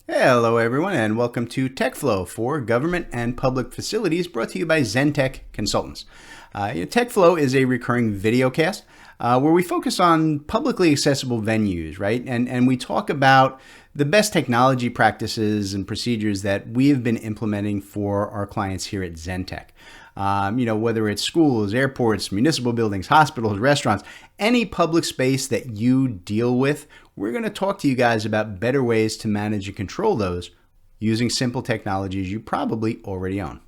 Hello everyone and welcome to TekFlow for Government and Public Facilities, brought to you by Zentek Consultants. TekFlow is a recurring video cast where we focus on publicly accessible venues, right? And we talk about the best technology practices and procedures that we have been implementing for our clients here at Zentek. Whether it's schools, airports, municipal buildings, hospitals, restaurants, any public space that you deal with, we're going to talk to you guys about better ways to manage and control those using simple technologies you probably already own.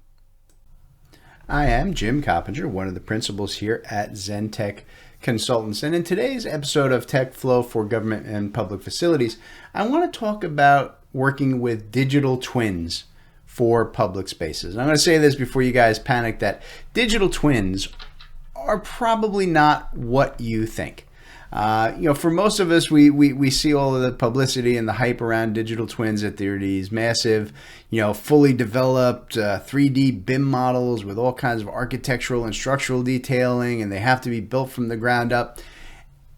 I am Jim Coppinger, one of the principals here at Zentek Consultants. And in today's episode of TekFlow for Government and Public Facilities, I want to talk about working with digital twins for public spaces. And I'm going to say this before you guys panic, that digital twins are probably not what you think. For most of us, we see all of the publicity and the hype around digital twins, that they're these massive, fully developed 3D BIM models with all kinds of architectural and structural detailing, and they have to be built from the ground up.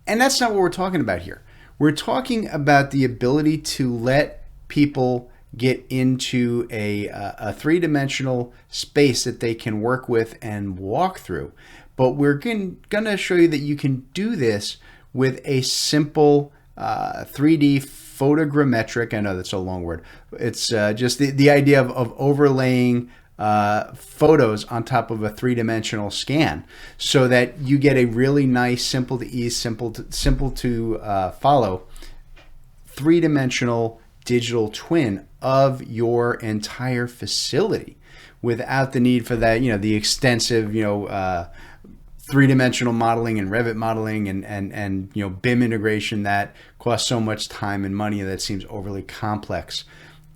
And that's not what we're talking about here. We're talking about the ability to let people get into a three-dimensional space that they can work with and walk through. But we're going to show you that you can do this with a simple 3D photogrammetric, I know that's a long word, it's just the idea of overlaying photos on top of a three-dimensional scan, so that you get a really nice, simple to use, simple to follow three-dimensional digital twin of your entire facility without the need for that, the extensive, three-dimensional modeling and Revit modeling and BIM integration that costs so much time and money that seems overly complex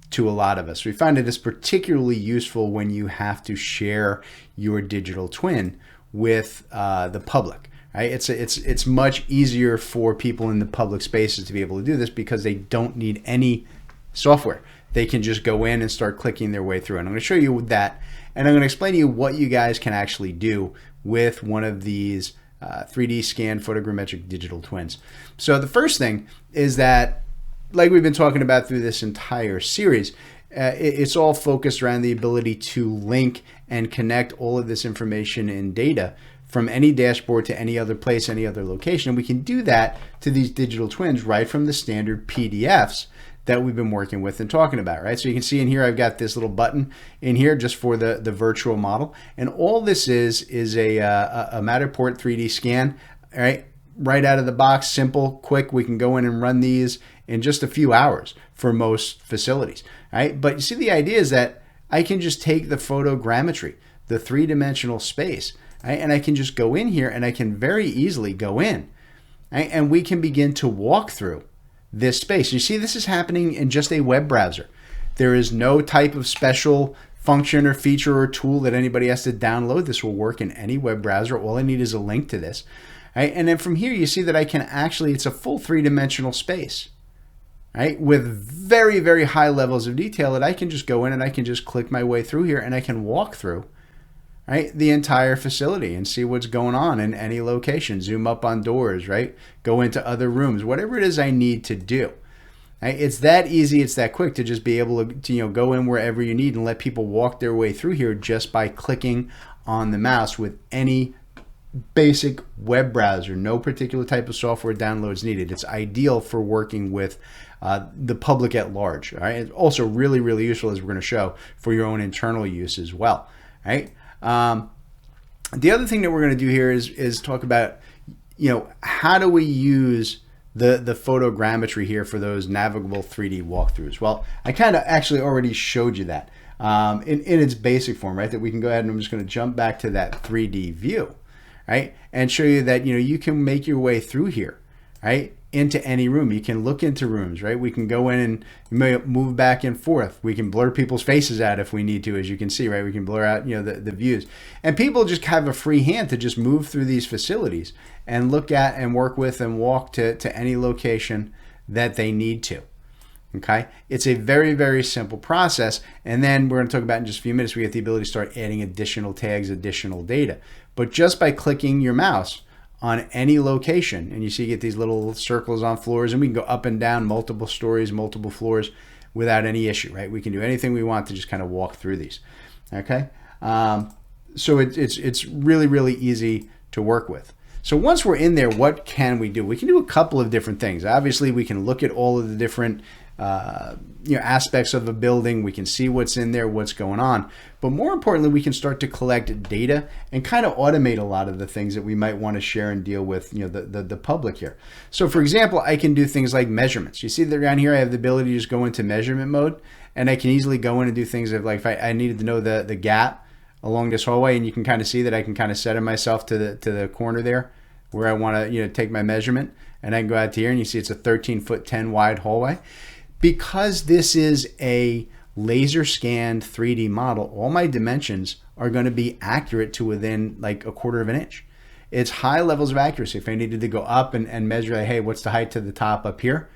to a lot of us. We find it is particularly useful when you have to share your digital twin with the public. Right? It's much easier for people in the public spaces to be able to do this because they don't need any software. They can just go in and start clicking their way through. And I'm going to show you that, and I'm going to explain to you what you guys can actually do with one of these 3D scan photogrammetric digital twins. So the first thing is that, like we've been talking about through this entire series, it's all focused around the ability to link and connect all of this information and data from any dashboard to any other place, any other location. And we can do that to these digital twins right from the standard PDFs that we've been working with and talking about, right? So you can see in here, I've got this little button in here just for the virtual model. And all this is a Matterport 3D scan, right out of the box, simple, quick. We can go in and run these in just a few hours for most facilities, right? But you see, the idea is that I can just take the photogrammetry, the three-dimensional space, right? And I can just go in here and I can very easily go in, right? And we can begin to walk through this space. You see, this is happening in just a web browser. There is no type of special function or feature or tool that anybody has to download. This will work in any web browser. All I need is a link to this. Right? And then from here, you see that I can actually, it's a full three-dimensional space, right? With very, very high levels of detail that I can just go in and I can just click my way through here and I can walk through, right, the entire facility and see what's going on in any location. Zoom up on doors, right? Go into other rooms, whatever it is I need to do. Right? It's that easy, it's that quick to just be able to go in wherever you need and let people walk their way through here just by clicking on the mouse with any basic web browser. No particular type of software downloads needed. It's ideal for working with the public at large. All right? It's also really, really useful, as we're going to show, for your own internal use as well. Right? The other thing that we're going to do here is talk about, how do we use the photogrammetry here for those navigable 3D walkthroughs? Well, I kind of actually already showed you that in its basic form, right? That we can go ahead and I'm just going to jump back to that 3D view, right? And show you that, you can make your way through here, right? Into any room. You can look into rooms, right? We can go in and move back and forth. We can blur people's faces out if we need to, as you can see, right? We can blur out, the views. And people just have a free hand to just move through these facilities and look at and work with and walk to any location that they need to. Okay, it's a very, very simple process. And then we're going to talk about in just a few minutes, we get the ability to start adding additional tags, additional data. But just by clicking your mouse on any location, and you see you get these little circles on floors, and we can go up and down multiple stories, multiple floors. without any issue, right? We can do anything we want to just kind of walk through these, okay? So it's really, really easy to work with. So once we're in there, what can we do? We can do a couple of different things. Obviously, we can look at all of the different aspects of a building. We can see what's in there, what's going on. But more importantly, we can start to collect data and kind of automate a lot of the things that we might want to share and deal with, the public here. So for example, I can do things like measurements. You see that down here, I have the ability to just go into measurement mode, and I can easily go in and do things like if I needed to know the gap along this hallway, and you can kind of see that I can kind of set myself to the corner there where I want to take my measurement, and I can go out to here and you see it's a 13-foot 10 wide hallway. Because this is a laser scanned 3D model, all my dimensions are going to be accurate to within like 1/4 of an inch. It's high levels of accuracy. If I needed to go up and measure, hey, what's the height to the top up here?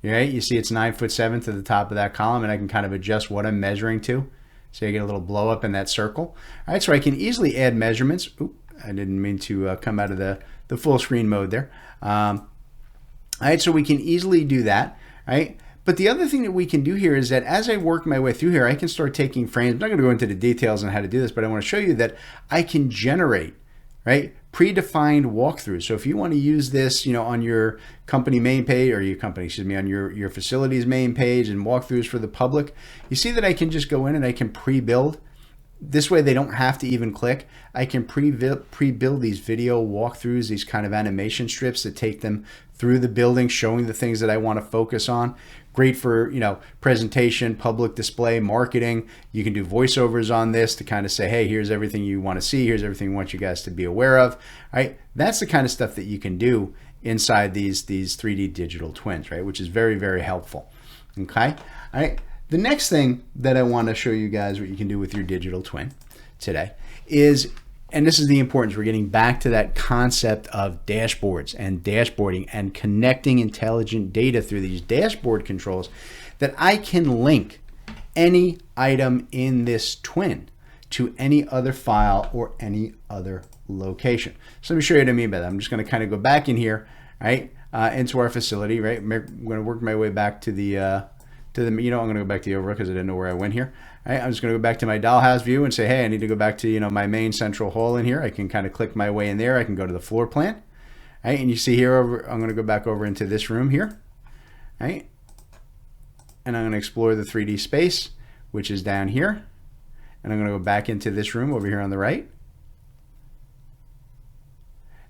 Right? You see it's 9'7" to the top of that column, and I can kind of adjust what I'm measuring to. So I get a little blow up in that circle. All right, so I can easily add measurements. Oop, I didn't mean to come out of the full screen mode there. All right, so we can easily do that, right? But the other thing that we can do here is that as I work my way through here, I can start taking frames. I'm not going to go into the details on how to do this, but I want to show you that I can generate, right, predefined walkthroughs. So if you want to use this, on your company main page, or on your facilities main page and walkthroughs for the public, you see that I can just go in and I can pre-build. This way they don't have to even click. I can pre-build these video walkthroughs, these kind of animation strips that take them through the building, showing the things that I want to focus on. Great for, presentation, public display, marketing. You can do voiceovers on this to kind of say, hey, here's everything you want to see. Here's everything we want you guys to be aware of, right? That's the kind of stuff that you can do inside these 3D digital twins, right? Which is very, very helpful, okay? All right. The next thing that I want to show you guys what you can do with your digital twin today is, and this is the importance, we're getting back to that concept of dashboards and dashboarding and connecting intelligent data through these dashboard controls, that I can link any item in this twin to any other file or any other location. So let me show you what I mean by that. I'm just going to kind of go back in here, right, into our facility, right? I'm going to work my way back to the I'm going to go back to the overview because I didn't know where I went here. All right, I'm just going to go back to my dollhouse view and say, hey, I need to go back to, my main central hall in here. I can kind of click my way in there. I can go to the floor plan. All right, and you see here, I'm going to go back over into this room here. All right, and I'm going to explore the 3D space, which is down here. And I'm going to go back into this room over here on the right.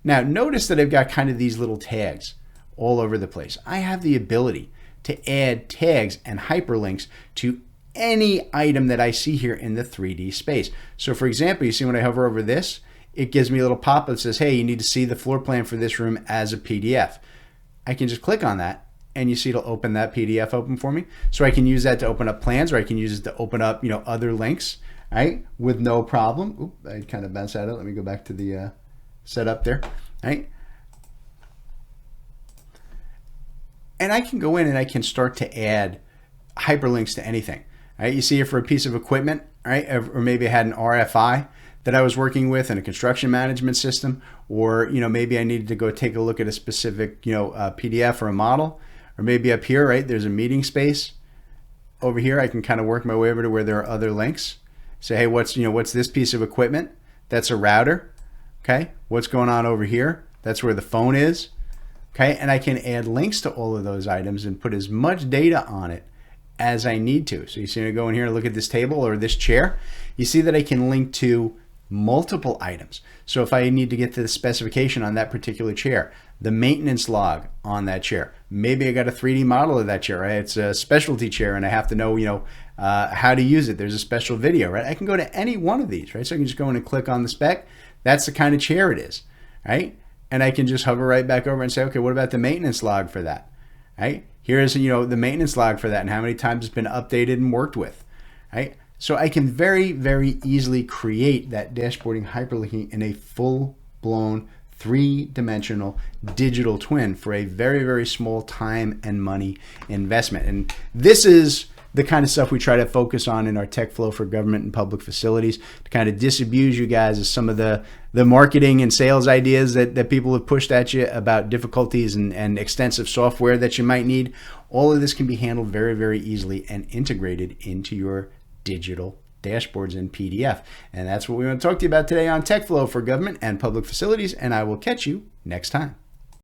Now, notice that I've got kind of these little tags all over the place. I have the ability to add tags and hyperlinks to any item that I see here in the 3D space. So for example, you see when I hover over this, it gives me a little pop-up that says, hey, you need to see the floor plan for this room as a PDF. I can just click on that, and you see it'll open that PDF open for me. So I can use that to open up plans, or I can use it to open up, other links, right, with no problem. Oop, I kind of bounced out of it. Let me go back to the setup there, right? And I can go in and I can start to add hyperlinks to anything. Right? You see here for a piece of equipment, right? Or maybe I had an RFI that I was working with in a construction management system, or maybe I needed to go take a look at a specific PDF or a model, or maybe up here, right? There's a meeting space over here. I can kind of work my way over to where there are other links. Say, hey, what's this piece of equipment? That's a router. Okay, what's going on over here? That's where the phone is. Okay, and I can add links to all of those items and put as much data on it as I need to. So you see me go in here and look at this table or this chair. You see that I can link to multiple items. So if I need to get to the specification on that particular chair, the maintenance log on that chair, maybe I got a 3D model of that chair, right? It's a specialty chair and I have to know, how to use it. There's a special video, right? I can go to any one of these, right? So I can just go in and click on the spec. That's the kind of chair it is, right? And I can just hover right back over and say, okay, what about the maintenance log for that, right? Here's, the maintenance log for that and how many times it's been updated and worked with, right? So I can very, very easily create that dashboarding hyperlinking in a full-blown 3-dimensional digital twin for a very, very small time and money investment. And this is the kind of stuff we try to focus on in our TekFlow for government and public facilities, to kind of disabuse you guys of some of the marketing and sales ideas that people have pushed at you about difficulties and extensive software that you might need. All of this can be handled very, very easily and integrated into your digital dashboards in PDF. And that's what we want to talk to you about today on TekFlow for government and public facilities. And I will catch you next time.